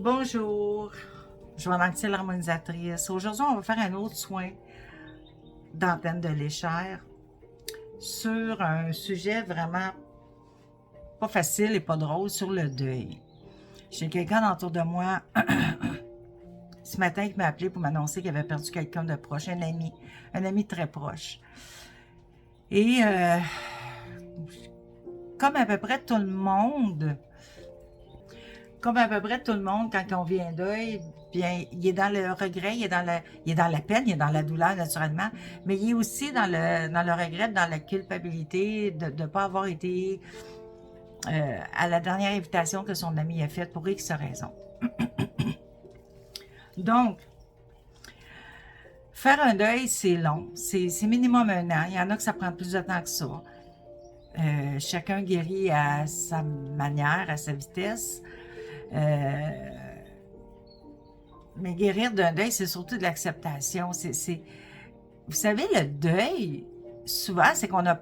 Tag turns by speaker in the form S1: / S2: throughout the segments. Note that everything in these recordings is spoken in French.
S1: Bonjour, je vais l'harmonisatrice. Aujourd'hui, on va faire un autre soin d'antenne de l'échelle sur un sujet vraiment pas facile et pas drôle, sur le deuil. J'ai quelqu'un autour de moi ce matin qui m'a appelé pour m'annoncer qu'il avait perdu quelqu'un de proche, un ami très proche. Et comme à peu près tout le monde, quand on vit un deuil, bien, il est dans le regret, il est dans la peine, il est dans la douleur, naturellement, mais il est aussi dans le regret, dans la culpabilité de ne pas avoir été à la dernière invitation que son ami a faite pour X raisons. Donc, faire un deuil, c'est long. C'est minimum un an. Il y en a que ça prend plus de temps que ça. Chacun guérit à sa manière, à sa vitesse. Mais guérir d'un deuil, c'est surtout de l'acceptation. Vous savez, le deuil, souvent, c'est qu'on a...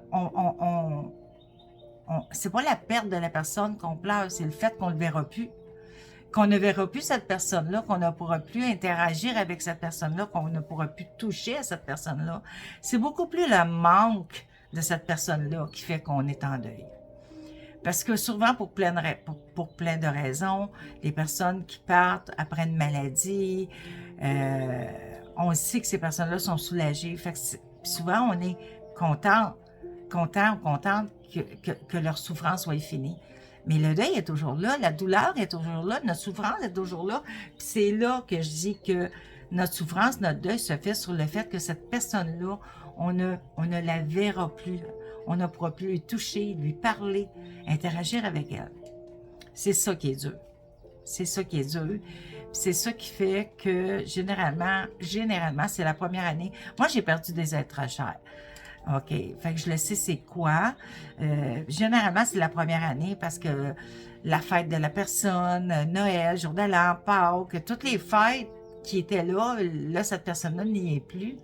S1: c'est pas la perte de la personne qu'on pleure, c'est le fait qu'on ne le verra plus. Qu'on ne verra plus cette personne-là, qu'on ne pourra plus interagir avec cette personne-là, qu'on ne pourra plus toucher à cette personne-là. C'est beaucoup plus le manque de cette personne-là qui fait qu'on est en deuil. Parce que souvent, pour plein de raisons, les personnes qui partent après une maladie, on sait que ces personnes-là sont soulagées. Fait que souvent, on est content ou contente que leur souffrance soit finie. Mais le deuil est toujours là, la douleur est toujours là, notre souffrance est toujours là. Puis c'est là que je dis que notre souffrance, notre deuil se fait sur le fait que cette personne-là, on ne la verra plus. On ne pourra plus lui toucher, lui parler, interagir avec elle. C'est ça qui est dur. C'est ça qui est dur. C'est ça qui fait que généralement, c'est la première année. Moi, j'ai perdu des êtres chers. OK. Fait que je le sais c'est quoi. Généralement, c'est la première année parce que la fête de la personne, Noël, Jour de l'An, Pâques, toutes les fêtes qui étaient là, cette personne-là n'y est plus.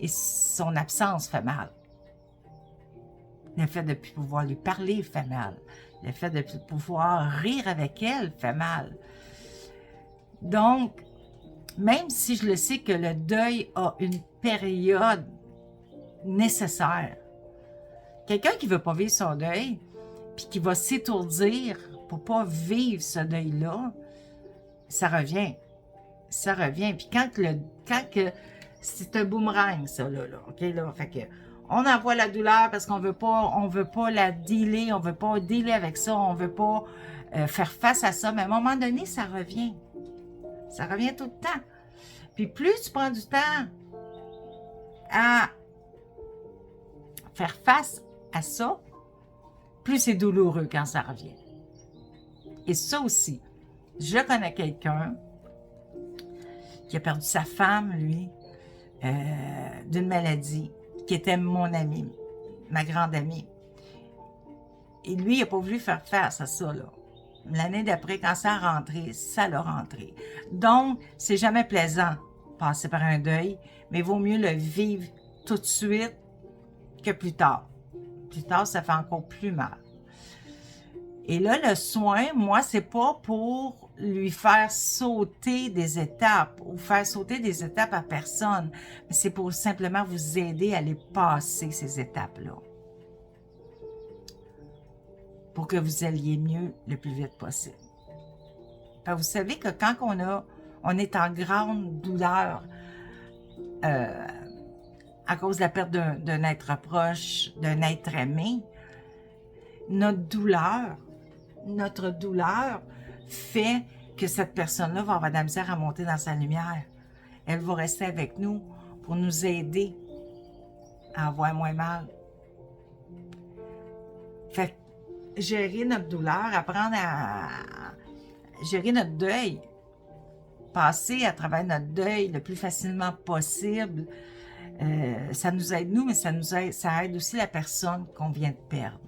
S1: Et son absence fait mal. Le fait de ne plus pouvoir lui parler fait mal. Le fait de ne plus pouvoir rire avec elle fait mal. Donc, même si je le sais que le deuil a une période nécessaire, quelqu'un qui ne veut pas vivre son deuil, puis qui va s'étourdir pour ne pas vivre ce deuil-là, ça revient. Ça revient. Puis quand que c'est un boomerang, ça, là, OK, là, fait que on envoie la douleur parce qu'on veut pas la dealer, on veut pas dealer avec ça, on veut pas faire face à ça, mais à un moment donné, ça revient. Ça revient tout le temps. Puis plus tu prends du temps à faire face à ça, plus c'est douloureux quand ça revient. Et ça aussi, je connais quelqu'un qui a perdu sa femme, lui, d'une maladie, qui était mon amie, ma grande amie. Et lui, il n'a pas voulu faire face à ça, là. L'année d'après, quand ça a rentré, ça l'a rentré. Donc, c'est jamais plaisant passer par un deuil, mais il vaut mieux le vivre tout de suite que plus tard. Plus tard, ça fait encore plus mal. Et là, le soin, moi, c'est pas pour lui faire sauter des étapes ou faire sauter des étapes à personne, mais c'est pour simplement vous aider à les passer, ces étapes-là. Pour que vous alliez mieux le plus vite possible. Parce que vous savez que quand on est en grande douleur à cause de la perte d'un être proche, d'un être aimé, notre douleur fait que cette personne-là va avoir de la misère à monter dans sa lumière. Elle va rester avec nous pour nous aider à avoir moins mal. Fait que gérer notre douleur, apprendre à gérer notre deuil, passer à travers notre deuil le plus facilement possible, ça nous aide nous, mais ça aide aussi la personne qu'on vient de perdre.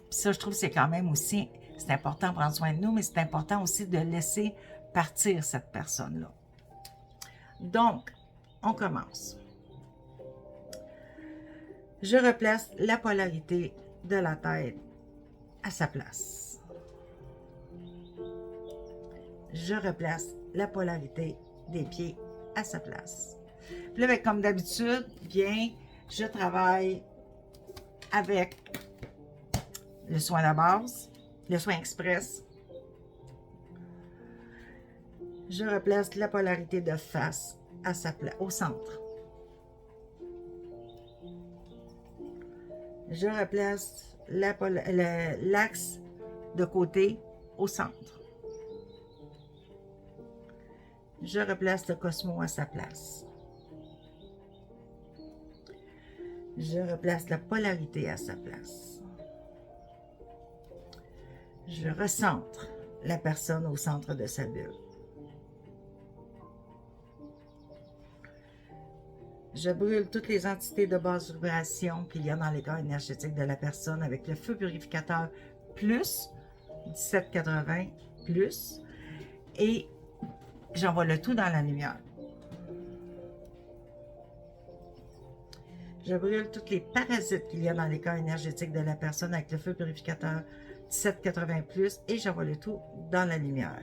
S1: Puis ça, je trouve que c'est quand même aussi, c'est important de prendre soin de nous, mais c'est important aussi de laisser partir cette personne-là. Donc, on commence. Je replace la polarité de la tête à sa place. je replace la polarité des pieds à sa place. Puis là, ben, comme d'habitude, bien, je travaille avec le soin de base, le soin express. Je replace la polarité de face à sa place, au centre. Je replace l'axe de côté au centre. Je replace le Cosmo à sa place. Je replace la polarité à sa place. Je recentre la personne au centre de sa bulle. Je brûle toutes les entités de basse vibration qu'il y a dans les corps énergétiques de la personne avec le feu purificateur plus 1780 plus et j'envoie le tout dans la lumière. Je brûle tous les parasites qu'il y a dans les corps énergétiques de la personne avec le feu purificateur 1780 plus et j'envoie le tout dans la lumière.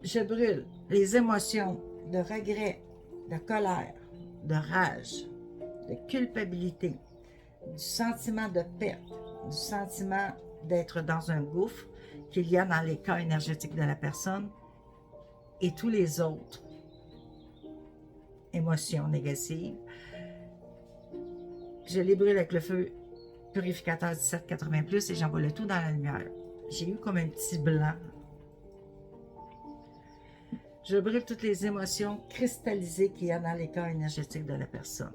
S1: Je brûle les émotions de regret, de colère, de rage, de culpabilité, du sentiment de perte, du sentiment d'être dans un gouffre qu'il y a dans les cas énergétiques de la personne et tous les autres émotions négatives. Je les brûle avec le feu purificateur 1780 plus et j'envoie le tout dans la lumière. J'ai eu comme un petit blanc. Je brûle toutes les émotions cristallisées qu'il y a dans les corps énergétiques de la personne.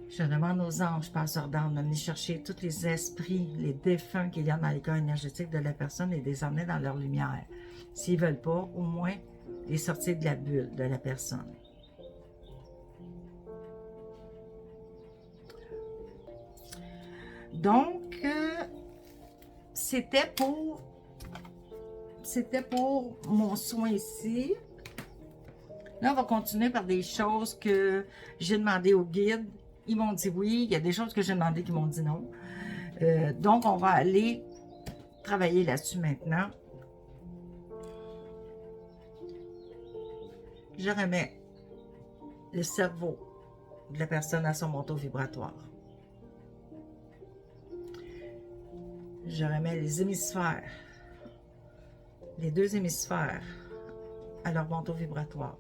S1: Je demande aux anges, passeurs d'âme, de venir chercher tous les esprits, les défunts qu'il y a dans les corps énergétiques de la personne et les emmener dans leur lumière. S'ils ne veulent pas, au moins les sortir de la bulle de la personne. Donc, c'était pour mon soin ici. Là, on va continuer par des choses que j'ai demandé au guide. Ils m'ont dit oui. Il y a des choses que j'ai demandé qui m'ont dit non. Donc, on va aller travailler là-dessus maintenant. Je remets le cerveau de la personne à son manteau vibratoire. Je remets les hémisphères, les deux hémisphères à leur manteau vibratoire.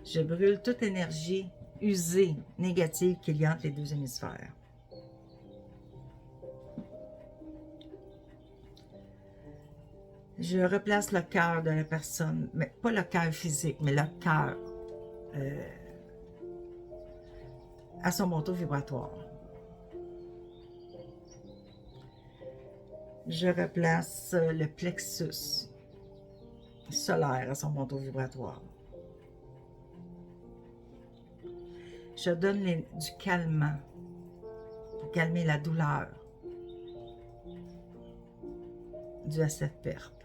S1: Je brûle toute énergie usée, négative qu'il y a entre les deux hémisphères. Je replace le cœur de la personne, mais pas le cœur physique, mais le cœur à son manteau vibratoire. Je replace le plexus solaire à son manteau vibratoire. Je donne du calmant pour calmer la douleur due à cette perte.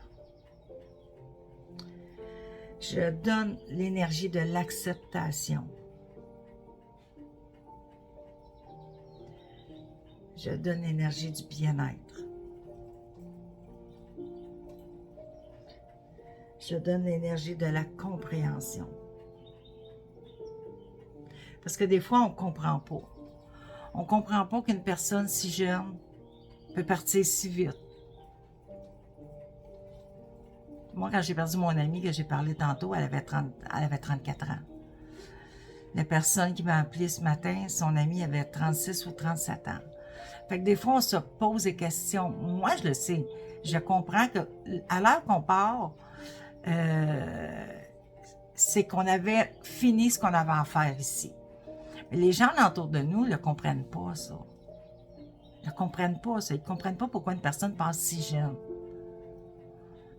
S1: Je donne l'énergie de l'acceptation. Je donne l'énergie du bien-être. Je donne l'énergie de la compréhension. Parce que des fois, on ne comprend pas. On ne comprend pas qu'une personne si jeune peut partir si vite. Moi, quand j'ai perdu mon amie que j'ai parlé tantôt, elle avait 34 ans. La personne qui m'a appelé ce matin, son amie avait 36 ou 37 ans. Fait que des fois, on se pose des questions. Moi, je le sais. Je comprends qu'à l'heure qu'on part, c'est qu'on avait fini ce qu'on avait à faire ici. Mais les gens autour de nous ne comprennent pas ça. Ils ne comprennent pas ça. Ils ne comprennent pas pourquoi une personne passe si jeune.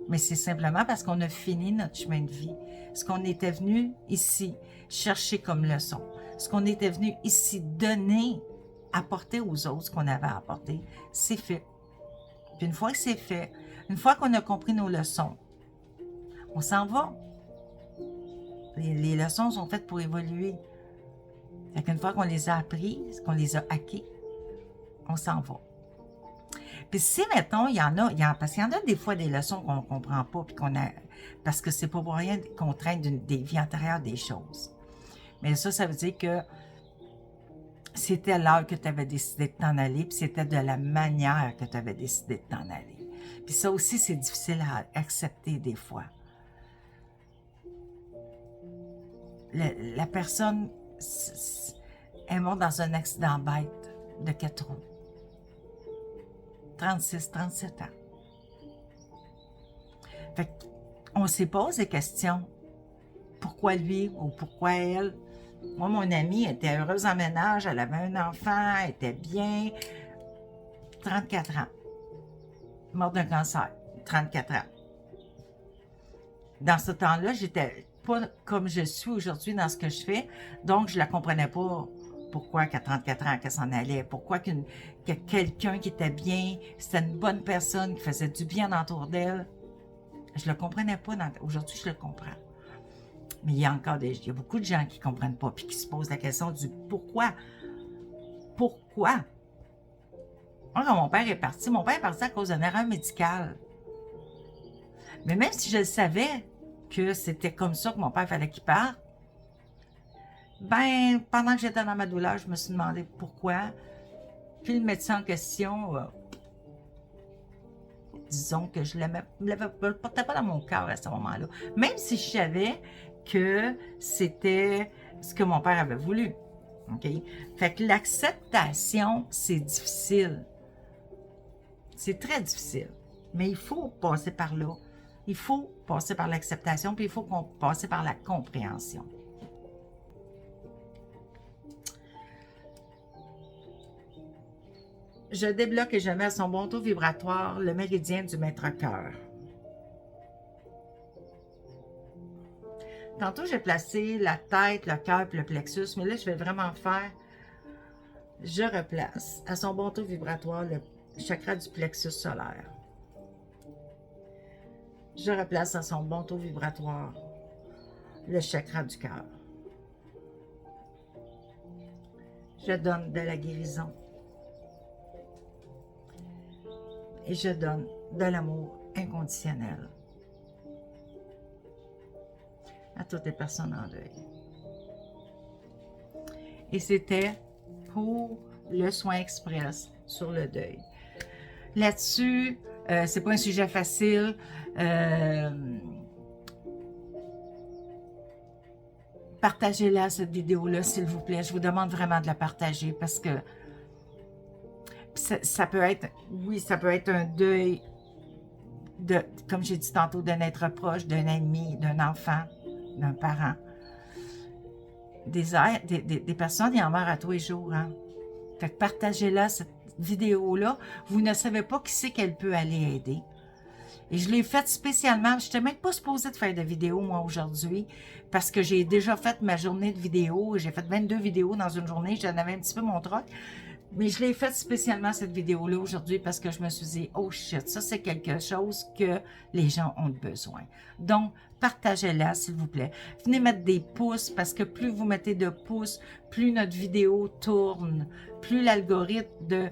S1: Mais c'est simplement parce qu'on a fini notre chemin de vie. Ce qu'on était venu ici chercher comme leçon. Ce qu'on était venu ici donner, apporter aux autres ce qu'on avait à apporter, c'est fait. Puis une fois que c'est fait, Une fois qu'on a compris nos leçons, on s'en va. Les leçons sont faites pour évoluer. Fait qu'une fois qu'on les a apprises, qu'on les a acquis, on s'en va. Puis si, mettons, parce qu'il y en a des fois des leçons qu'on ne comprend pas, puis parce que c'est pas pour rien qu'on traîne des vies antérieures des choses. Mais ça veut dire que c'était l'heure que tu avais décidé de t'en aller, puis c'était de la manière que tu avais décidé de t'en aller. Puis ça aussi, c'est difficile à accepter des fois. La personne est morte dans un accident bête de 4 roues. 36, 37 ans. Fait qu'on se pose des questions. Pourquoi lui ou pourquoi elle? Moi, mon amie était heureuse en ménage, elle avait un enfant, elle était bien. 34 ans. Morte d'un cancer. 34 ans. Dans ce temps-là, j'étais pas comme je suis aujourd'hui dans ce que je fais, donc je la comprenais pas. Pourquoi qu'à 34 ans qu'elle s'en allait? Pourquoi que quelqu'un qui était bien, c'était une bonne personne, qui faisait du bien autour d'elle? Je le comprenais pas. Aujourd'hui, je le comprends. Mais il y a beaucoup de gens qui ne comprennent pas puis qui se posent la question du pourquoi. Pourquoi? Moi, quand mon père est parti à cause d'une erreur médicale. Mais même si je le savais que c'était comme ça que mon père fallait qu'il parte, ben, pendant que j'étais dans ma douleur, je me suis demandé pourquoi. Puis le médecin en question, disons que je le portais pas dans mon cœur à ce moment-là. Même si je savais que c'était ce que mon père avait voulu. OK? Fait que l'acceptation, c'est difficile. C'est très difficile. Mais il faut passer par là. Il faut passer par l'acceptation, puis il faut passer par la compréhension. Je débloque et je mets à son bon taux vibratoire le méridien du maître-cœur. Tantôt, j'ai placé la tête, le cœur et le plexus, mais là, je vais vraiment faire... Je replace à son bon taux vibratoire le chakra du plexus solaire. Je replace à son bon taux vibratoire le chakra du cœur. Je donne de la guérison. Et je donne de l'amour inconditionnel à toutes les personnes en deuil. Et c'était pour le soin express sur le deuil. Là-dessus, c'est pas un sujet facile. Partagez-la, cette vidéo-là, s'il vous plaît. Je vous demande vraiment de la partager parce que ça peut être, oui, ça peut être un deuil, comme j'ai dit tantôt, d'un être proche, d'un ami, d'un enfant, d'un parent. Des personnes, il y en meurt à tous les jours. Hein? Fait que partagez-la, cette vidéo-là. Vous ne savez pas qui c'est qu'elle peut aller aider. Et je l'ai faite spécialement. Je n'étais même pas supposée de faire de vidéo, moi, aujourd'hui, parce que j'ai déjà fait ma journée de vidéo. J'ai fait 22 vidéos dans une journée. J'en avais un petit peu mon troc. Mais je l'ai faite spécialement, cette vidéo-là, aujourd'hui, parce que je me suis dit, oh shit, ça, c'est quelque chose que les gens ont besoin. Donc, partagez-la, s'il vous plaît. Venez mettre des pouces, parce que plus vous mettez de pouces, plus notre vidéo tourne, plus l'algorithme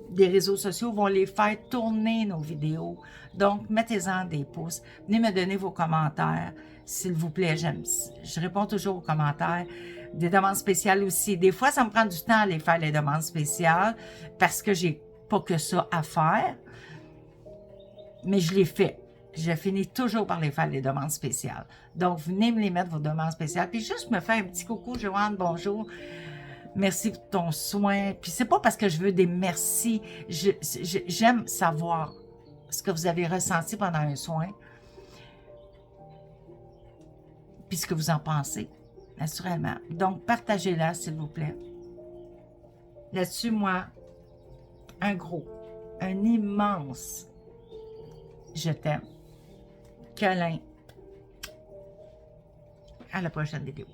S1: des réseaux sociaux vont les faire tourner, nos vidéos. Donc, mettez-en des pouces. Venez me donner vos commentaires, s'il vous plaît. Je réponds toujours aux commentaires. Des demandes spéciales aussi. Des fois, ça me prend du temps à aller faire les demandes spéciales parce que j'ai pas que ça à faire. Mais je les fais. Je finis toujours par les faire, les demandes spéciales. Donc, venez me les mettre, vos demandes spéciales. Puis juste me faire un petit coucou, Joanne, bonjour. Merci pour ton soin. Puis c'est pas parce que je veux des merci. J'aime savoir ce que vous avez ressenti pendant un soin. Puis ce que vous en pensez, naturellement. Donc, partagez-la, s'il vous plaît. Là-dessus, moi, un immense je t'aime. Câlin. À la prochaine vidéo.